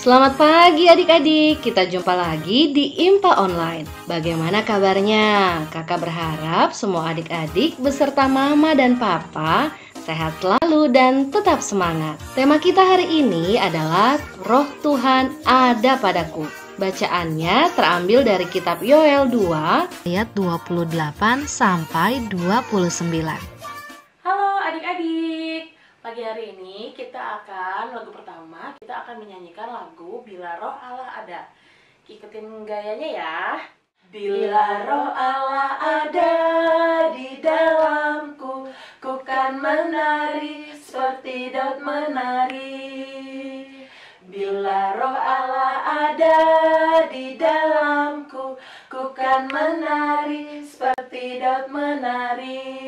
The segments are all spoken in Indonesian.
Selamat pagi adik-adik, kita jumpa lagi di IMPA Online. Bagaimana kabarnya? Kakak berharap semua adik-adik beserta mama dan papa sehat selalu dan tetap semangat. Tema kita hari ini adalah Roh Tuhan ada padaku. Bacaannya terambil dari kitab Yoel 2 ayat 28 sampai 29. Halo adik-adik, pagi hari ini lagu pertama kita akan menyanyikan lagu Bila Roh Allah Ada. Ikutin gayanya ya. Bila Roh Allah ada di dalamku, ku kan menari seperti Daud menari. Bila Roh Allah ada di dalamku, ku kan menari seperti Daud menari.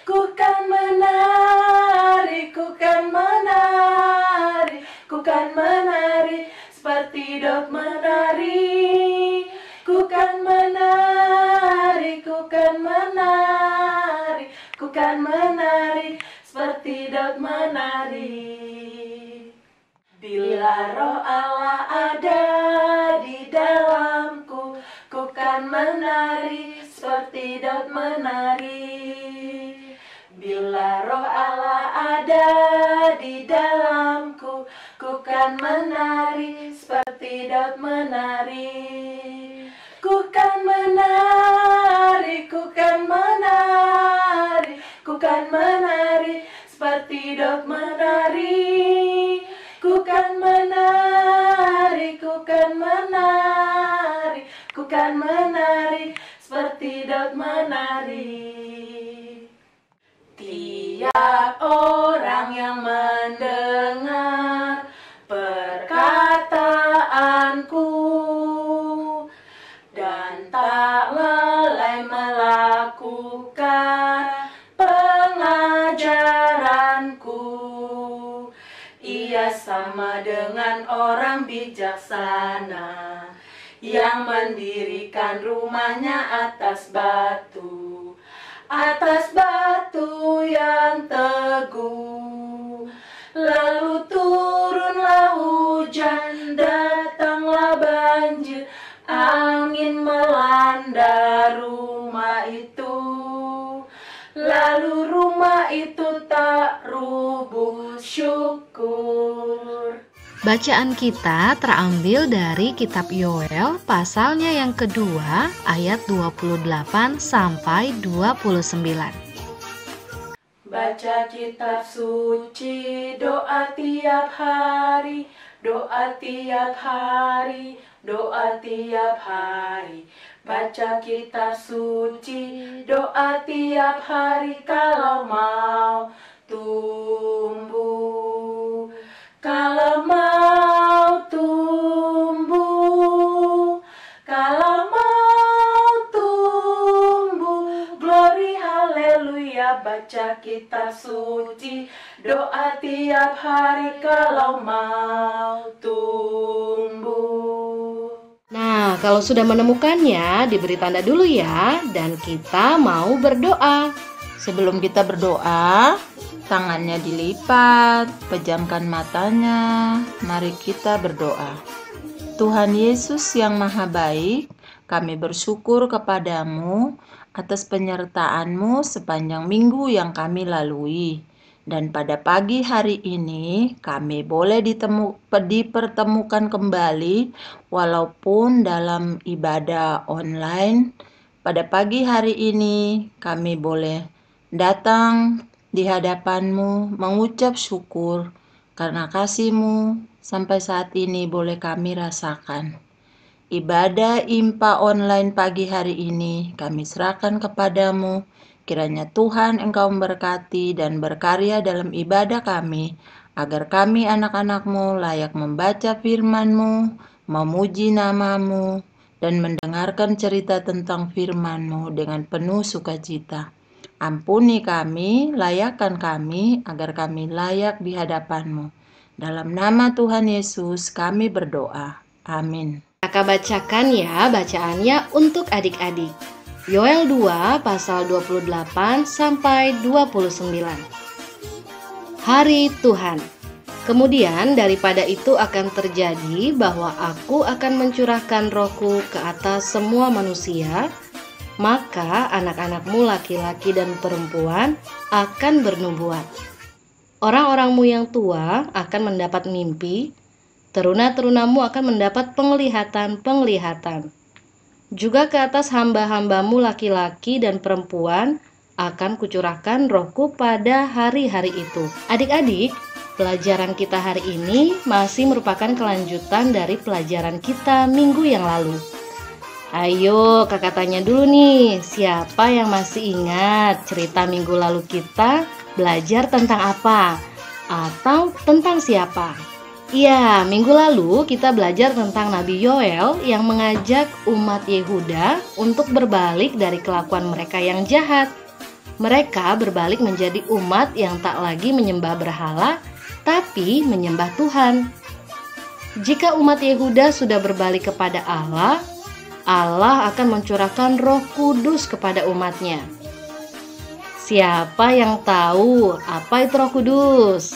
Ku kan menari, ku kan menari, ku kan menari seperti Daud menari. Ku kan menari, ku kan menari, ku kan menari seperti Daud menari. Bila Roh Allah ada di dalamku, ku kan menari seperti Daud menari. Bila Roh Allah ada di dalamku, ku kan menari seperti Daud menari. Ku kan menari, ku kan menari, ku kan menari seperti Daud menari. Ku kan menari, ku kan menari, ku kan menari seperti Daud menari. Tiap orang yang mendengar perkataanku dan tak lalai melakukan pengajaranku, ia sama dengan orang bijaksana yang mendirikan rumahnya atas batu yang teguh. Lalu turunlah hujan, datanglah banjir, angin melanda rumah itu. Lalu rumah itu tak rubuh, syukur. Bacaan kita terambil dari kitab Yoel pasalnya yang kedua ayat 28 sampai 29. Baca kitab suci, doa tiap hari, doa tiap hari, doa tiap hari. Baca kitab suci, doa tiap hari kalau mau tumbuh. Kalau mau tumbuh, kalau mau tumbuh, glory haleluya. Baca kitab suci, doa tiap hari kalau mau tumbuh. Nah, kalau sudah menemukannya, diberi tanda dulu ya, dan kita mau berdoa. Sebelum kita berdoa, tangannya dilipat, pejamkan matanya. Mari kita berdoa. Tuhan Yesus yang Maha Baik, kami bersyukur kepadamu atas penyertaan-Mu sepanjang minggu yang kami lalui. Dan pada pagi hari ini kami boleh dipertemukan kembali walaupun dalam ibadah online. Pada pagi hari ini kami boleh datang di hadapan-Mu mengucap syukur karena kasih-Mu sampai saat ini boleh kami rasakan. Ibadah IMPA online pagi hari ini kami serahkan kepadamu. Kiranya Tuhan Engkau memberkati dan berkarya dalam ibadah kami, agar kami anak-anak-Mu layak membaca firman-Mu, memuji nama-Mu, dan mendengarkan cerita tentang firman-Mu dengan penuh sukacita. Ampuni kami, layakkan kami, agar kami layak di hadapan-Mu. Dalam nama Tuhan Yesus kami berdoa. Amin. Kakak bacakan ya bacaannya untuk adik-adik. Yoel 2 pasal 28 sampai 29. Hari Tuhan. Kemudian daripada itu akan terjadi bahwa aku akan mencurahkan rohku ke atas semua manusia, maka anak-anakmu laki-laki dan perempuan akan bernubuat. Orang-orangmu yang tua akan mendapat mimpi, teruna-terunamu akan mendapat penglihatan-penglihatan. Juga ke atas hamba-hambamu laki-laki dan perempuan akan kucurahkan rohku pada hari-hari itu. Adik-adik, pelajaran kita hari ini masih merupakan kelanjutan dari pelajaran kita minggu yang lalu. Ayo kakak tanya dulu nih, siapa yang masih ingat cerita minggu lalu kita belajar tentang apa? Atau tentang siapa? Iya, minggu lalu kita belajar tentang Nabi Yoel yang mengajak umat Yehuda untuk berbalik dari kelakuan mereka yang jahat. Mereka berbalik menjadi umat yang tak lagi menyembah berhala, tapi menyembah Tuhan. Jika umat Yehuda sudah berbalik kepada Allah, Allah akan mencurahkan Roh Kudus kepada umatnya. Siapa yang tahu apa itu Roh Kudus?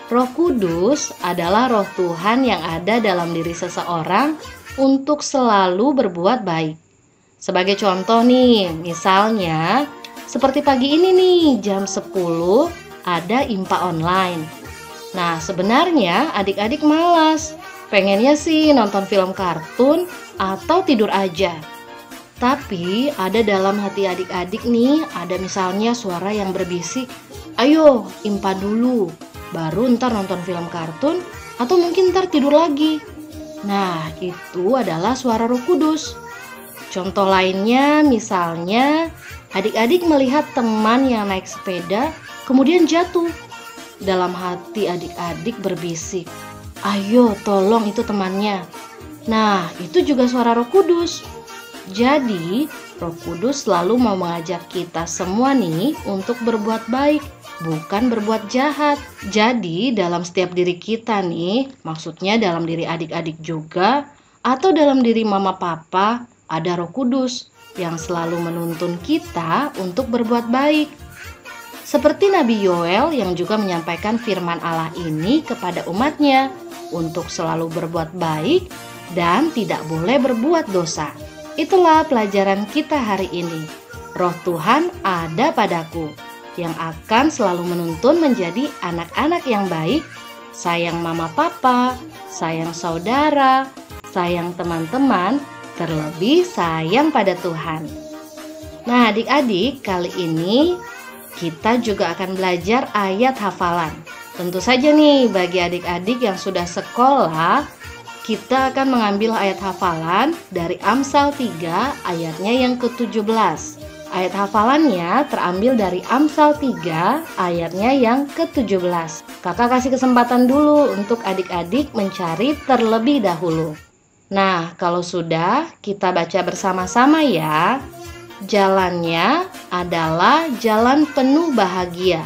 Roh Kudus adalah Roh Tuhan yang ada dalam diri seseorang untuk selalu berbuat baik. Sebagai contoh nih, misalnya seperti pagi ini nih, jam 10 ada IMPA online. Nah, sebenarnya adik-adik malas, pengennya sih nonton film kartun atau tidur aja. Tapi ada dalam hati adik-adik nih, ada misalnya suara yang berbisik, ayo IMPA dulu, baru ntar nonton film kartun atau mungkin ntar tidur lagi. Nah, itu adalah suara Roh Kudus. Contoh lainnya misalnya, adik-adik melihat teman yang naik sepeda kemudian jatuh. Dalam hati adik-adik berbisik, ayo tolong itu temannya. Nah, itu juga suara Roh Kudus. Jadi, Roh Kudus selalu mau mengajak kita semua nih untuk berbuat baik, bukan berbuat jahat. Jadi, dalam setiap diri kita nih, maksudnya dalam diri adik-adik juga, atau dalam diri mama papa, ada Roh Kudus yang selalu menuntun kita untuk berbuat baik. Seperti Nabi Yoel yang juga menyampaikan firman Allah ini kepada umatnya untuk selalu berbuat baik dan tidak boleh berbuat dosa. Itulah pelajaran kita hari ini. Roh Tuhan ada padaku yang akan selalu menuntun menjadi anak-anak yang baik, sayang mama papa, sayang saudara, sayang teman-teman, terlebih sayang pada Tuhan. Nah, adik-adik, kali ini kita juga akan belajar ayat hafalan. Tentu saja nih bagi adik-adik yang sudah sekolah, kita akan mengambil ayat hafalan dari Amsal 3 ayatnya yang ke-17. Ayat hafalannya terambil dari Amsal 3 ayatnya yang ke-17. Kakak kasih kesempatan dulu untuk adik-adik mencari terlebih dahulu. Nah, kalau sudah, kita baca bersama-sama ya. Jalannya adalah jalan penuh bahagia.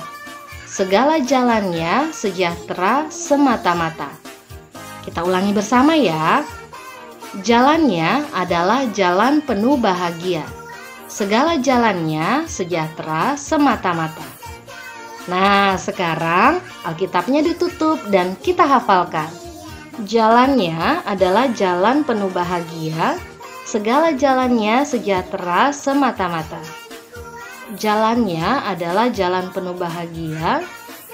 Segala jalannya sejahtera semata-mata. Kita ulangi bersama ya. Jalannya adalah jalan penuh bahagia. Segala jalannya sejahtera semata-mata. Nah, sekarang Alkitabnya ditutup dan kita hafalkan. Jalannya adalah jalan penuh bahagia. Segala jalannya sejahtera semata-mata. Jalannya adalah jalan penuh bahagia.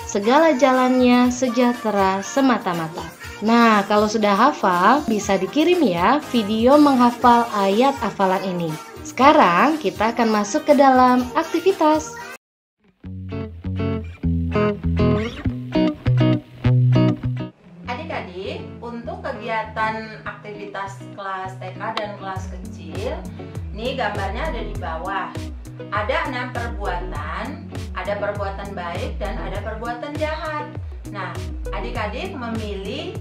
Segala jalannya sejahtera semata-mata. Nah, kalau sudah hafal, bisa dikirim ya video menghafal ayat hafalan ini. Sekarang kita akan masuk ke dalam aktivitas. Adik-adik, untuk kegiatan aktivitas kelas TK dan kelas kecil, nih gambarnya ada di bawah. Ada 6 perbuatan, ada perbuatan baik dan ada perbuatan jahat. Nah, adik-adik memilih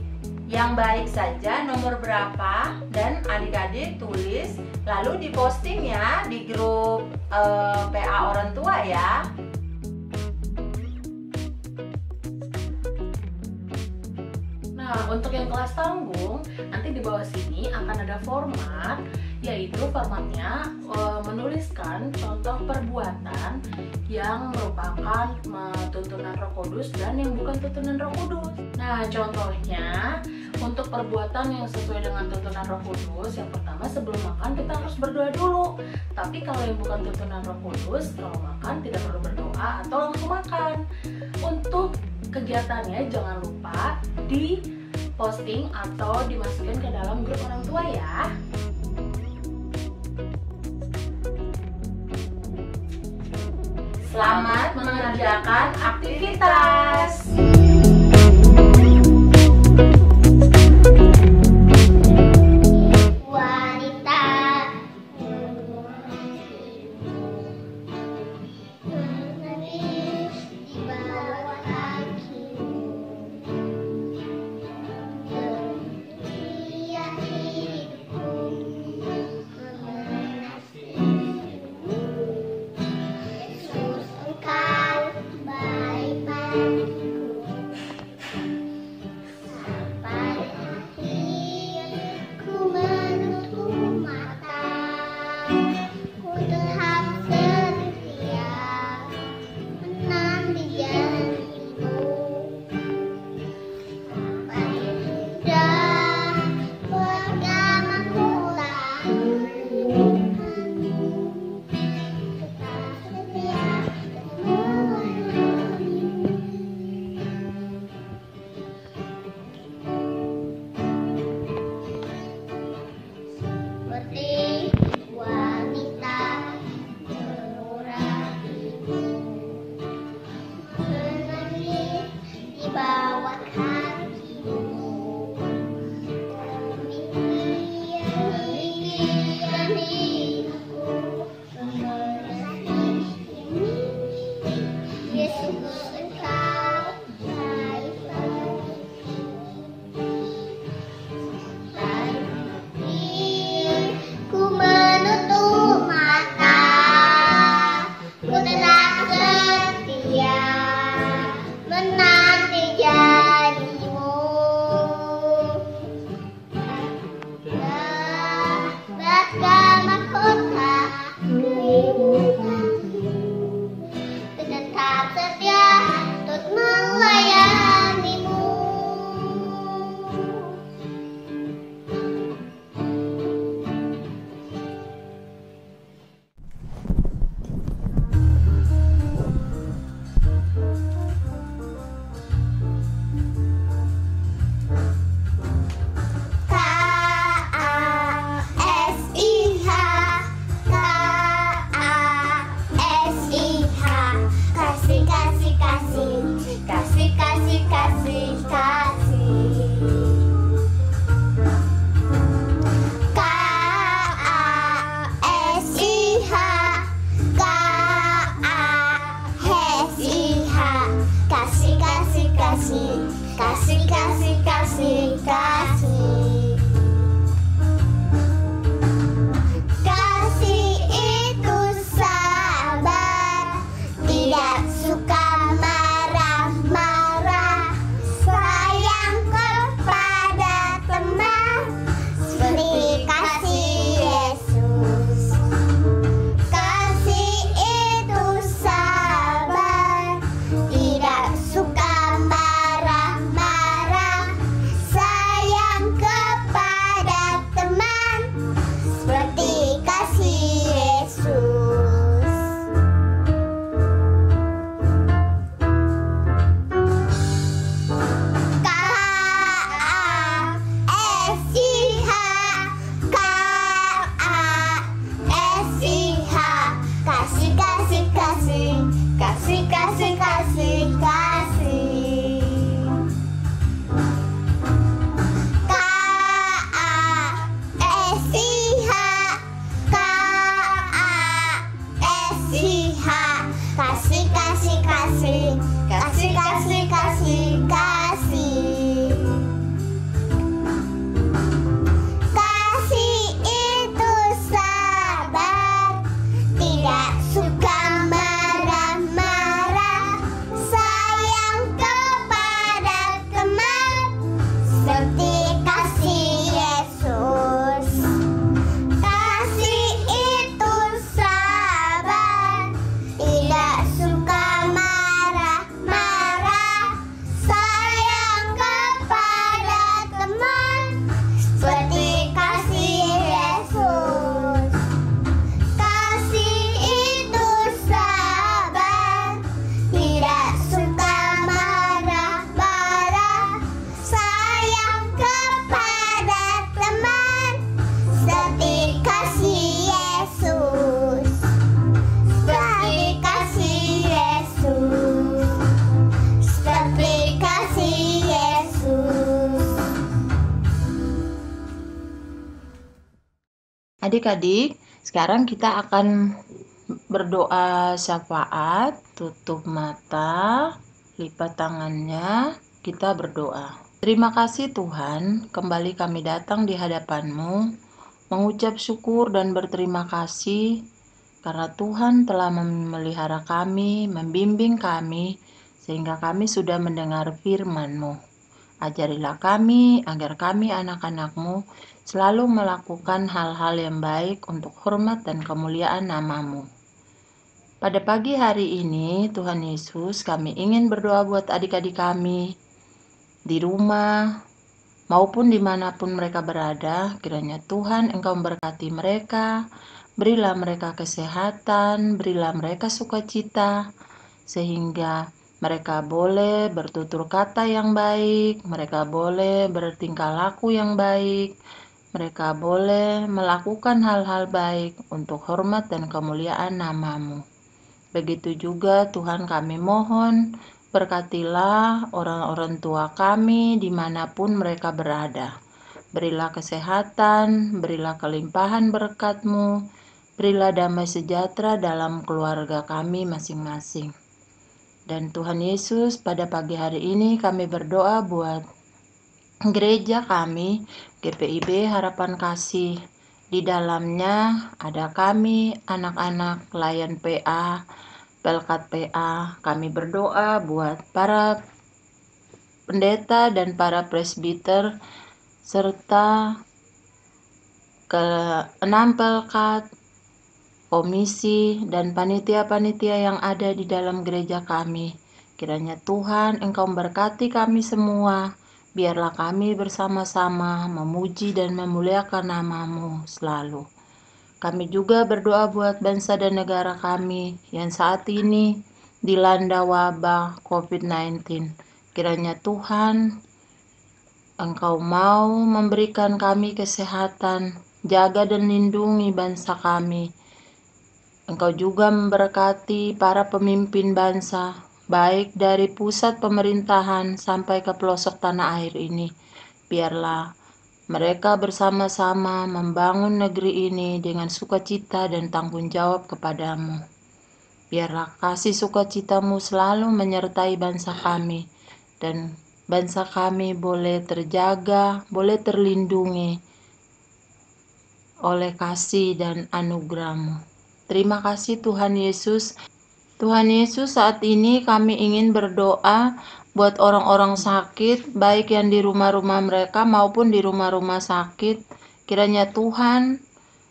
yang baik saja nomor berapa dan adik-adik tulis lalu diposting ya di grup PA orang tua ya. Nah, untuk yang kelas tanggung, nanti di bawah sini akan ada format, yaitu formatnya menuliskan contoh perbuatan yang merupakan tuntunan Roh Kudus dan yang bukan tuntunan Roh Kudus. Nah, contohnya untuk perbuatan yang sesuai dengan tuntunan Roh Kudus, yang pertama sebelum makan kita harus berdoa dulu. Tapi kalau yang bukan tuntunan Roh Kudus, kalau makan tidak perlu berdoa atau langsung makan. Untuk kegiatannya jangan lupa di posting atau dimasukkan ke dalam grup orang tua ya. Selamat mengerjakan aktivitas. Adik-adik, sekarang kita akan berdoa syafaat, tutup mata, lipat tangannya, kita berdoa. Terima kasih Tuhan, kembali kami datang di hadapan-Mu, mengucap syukur dan berterima kasih karena Tuhan telah memelihara kami, membimbing kami, sehingga kami sudah mendengar firman-Mu. Ajarilah kami agar kami anak-anak-Mu selalu melakukan hal-hal yang baik untuk hormat dan kemuliaan nama-Mu. Pada pagi hari ini, Tuhan Yesus, kami ingin berdoa buat adik-adik kami di rumah maupun dimanapun mereka berada. Kiranya Tuhan Engkau memberkati mereka, berilah mereka kesehatan, berilah mereka sukacita, sehingga mereka boleh bertutur kata yang baik, mereka boleh bertingkah laku yang baik, mereka boleh melakukan hal-hal baik untuk hormat dan kemuliaan nama-Mu. Begitu juga Tuhan kami mohon, berkatilah orang-orang tua kami dimanapun mereka berada. Berilah kesehatan, berilah kelimpahan berkat-Mu, berilah damai sejahtera dalam keluarga kami masing-masing. Dan Tuhan Yesus, pada pagi hari ini kami berdoa buat gereja kami, GPIB Harapan Kasih. Di dalamnya ada kami, anak-anak Layan PA, Pelkat PA. Kami berdoa buat para pendeta dan para presbiter, serta ke-6 Pelkat, komisi, dan panitia-panitia yang ada di dalam gereja kami. Kiranya Tuhan Engkau memberkati kami semua, biarlah kami bersama-sama memuji dan memuliakan nama-Mu selalu. Kami juga berdoa buat bangsa dan negara kami yang saat ini dilanda wabah COVID-19. Kiranya Tuhan Engkau mau memberikan kami kesehatan, jaga dan lindungi bangsa kami. Engkau juga memberkati para pemimpin bangsa, baik dari pusat pemerintahan sampai ke pelosok tanah air ini. Biarlah mereka bersama-sama membangun negeri ini dengan sukacita dan tanggung jawab kepadamu. Biarlah kasih sukacitamu selalu menyertai bangsa kami, dan bangsa kami boleh terjaga, boleh terlindungi oleh kasih dan anugerah-Mu. Terima kasih Tuhan Yesus. Tuhan Yesus, saat ini kami ingin berdoa buat orang-orang sakit, baik yang di rumah-rumah mereka maupun di rumah-rumah sakit. Kiranya Tuhan,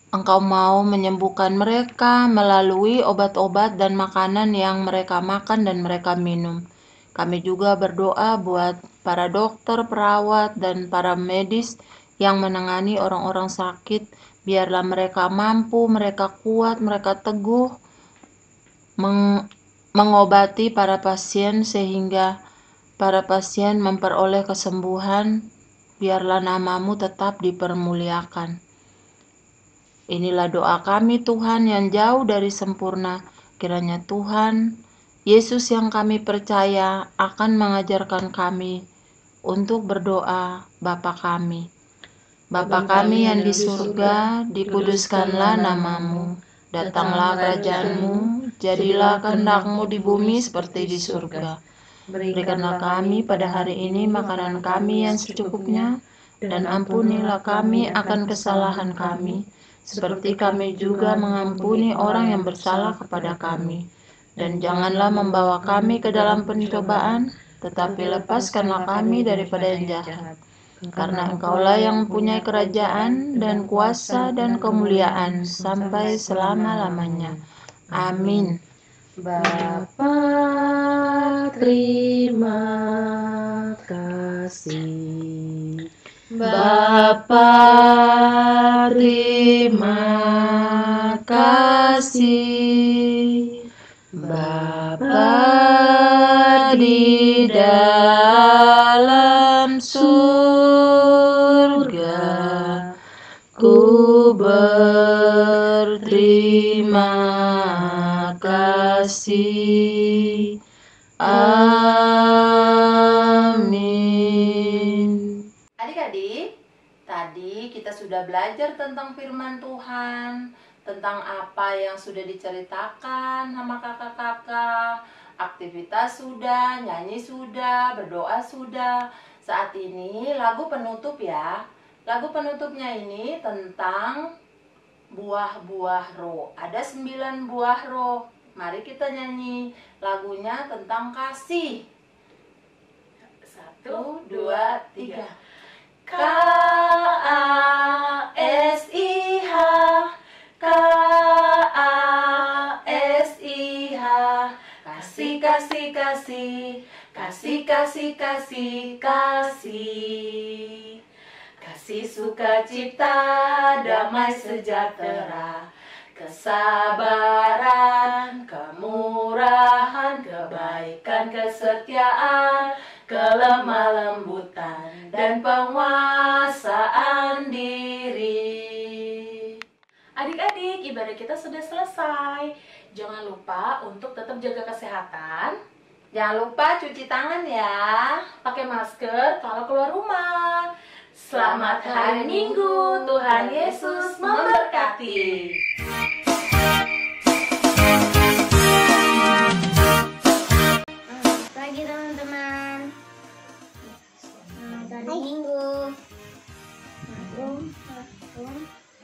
Engkau mau menyembuhkan mereka melalui obat-obat dan makanan yang mereka makan dan mereka minum. Kami juga berdoa buat para dokter, perawat, dan para medis yang menangani orang-orang sakit. Biarlah mereka mampu, mereka kuat, mereka teguh mengobati para pasien sehingga para pasien memperoleh kesembuhan. Biarlah nama-Mu tetap dipermuliakan. Inilah doa kami Tuhan yang jauh dari sempurna. Kiranya Tuhan Yesus yang kami percaya akan mengajarkan kami untuk berdoa, Bapa kami. Bapa kami yang di surga, dikuduskanlah nama-Mu. Datanglah kerajaan-Mu, jadilah kehendak-Mu di bumi seperti di surga. Berikanlah kami pada hari ini makanan kami yang secukupnya, dan ampunilah kami akan kesalahan kami, seperti kami juga mengampuni orang yang bersalah kepada kami. Dan janganlah membawa kami ke dalam pencobaan, tetapi lepaskanlah kami daripada yang jahat. Karena Engkaulah yang mempunyai kerajaan dan kuasa dan kemuliaan sampai selama-lamanya. Amin. Bapa, terima kasih. Bapa, terima kasih. Bapa di dalam surga, ku berterima kasih. Amin. Adik-adik, Tadi kita sudah belajar tentang firman Tuhan, tentang apa yang sudah diceritakan sama kakak-kakak. Aktivitas sudah, nyanyi sudah, berdoa sudah. Saat ini lagu penutup ya. Lagu penutupnya ini tentang buah-buah roh. Ada 9 buah roh. Mari kita nyanyi lagunya tentang kasih. 1, 2, 3. K-A-S-I-H, K-A-S-I-H, kasih, kasih, kasih, kasih, kasih, kasih, kasih. Kasih, sukacita, damai sejahtera, kesabaran, kemurahan, kebaikan, kesetiaan, kelemah lembutan, dan penguasaan diri. Adik-adik, ibadah kita sudah selesai. Jangan lupa untuk tetap jaga kesehatan. Jangan lupa cuci tangan ya. Pakai masker kalau keluar rumah. Selamat hari Minggu. Tuhan Yesus memberkati. Pagi teman-teman. Selamat hari Minggu. Aku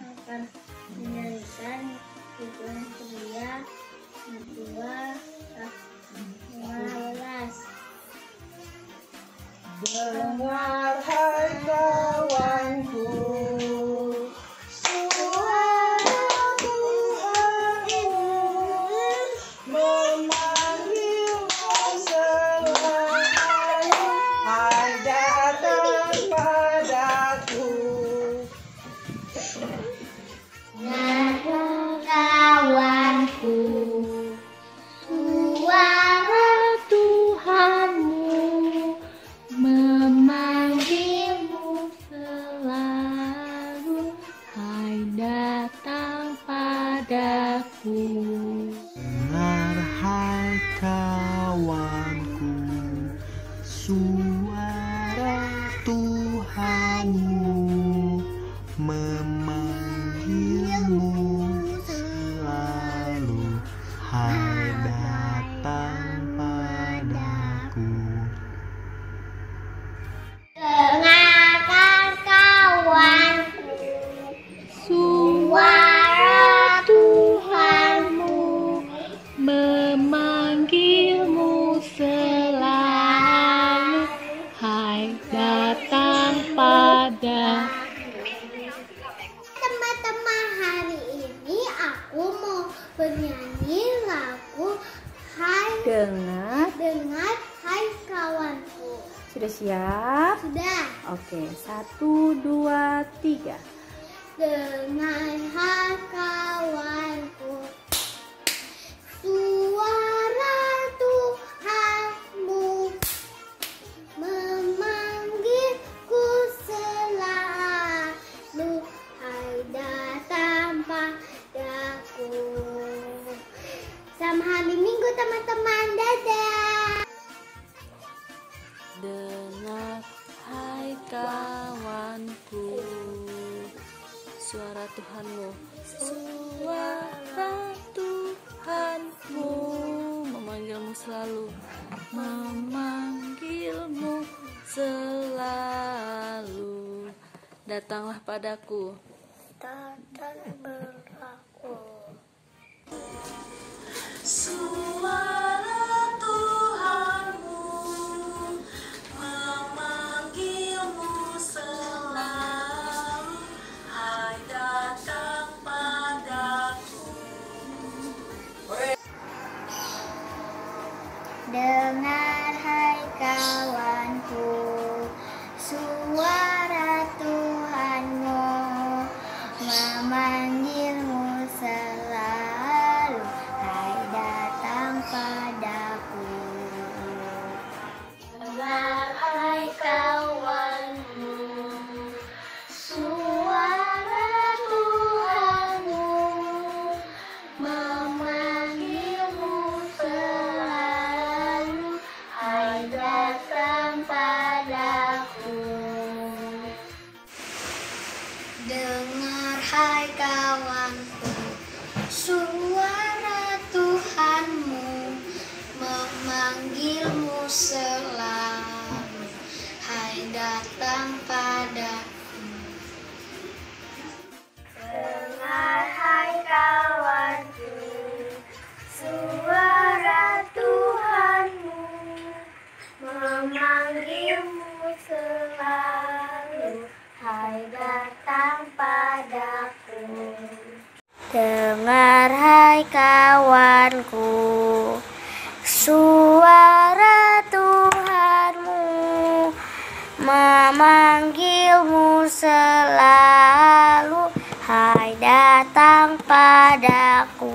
akan menyelesaikan hitungan pria 2:15. Dengar hai kawanku, suara Tuhanmu memanggilmu selalu, hai datang padaku. Datang kawanku, suara Tuhanmu memanggilmu selalu, hai datang padaku. Dengar hai kawanku, suara Tuhanmu memanggilmu selalu, hai datang padaku. Dengarkan kawanku, suara Tuhanmu memanggilmu selalu, hai datang padaku. Teman-teman, hari ini aku mau bernyanyi lagu Dengar Hai Kawanku. Sudah siap? Sudah. Oke, 1, 2, 3. Dengar hai kawanku, suara Tuhanmu memanggilku selalu, hai datang padaku. Selamat hari Minggu teman-teman, dadah. Dengar hai kawanku, suara Tuhanmu, suara Tuhanmu memanggilmu selalu, memanggilmu selalu, datanglah padaku. Datang berlaku. Suara Tuhanmu memanggilmu selalu, hai datang padaku. Dengar hai kawanku, suara Tuhanmu memanggilmu selalu, hai datang padaku. Dengar hai kawanku, suara Tuhanmu memanggilmu selalu, hai datang Dengar hai kawanku, suara Tuhanmu memanggilmu selalu, hai datang padaku. Dengar hai kawanku, suara Tuhanmu memanggilmu selalu, hai datang padaku. Dengar hai kawanku, suara Tuhanmu memanggilmu selalu, hai datang padaku.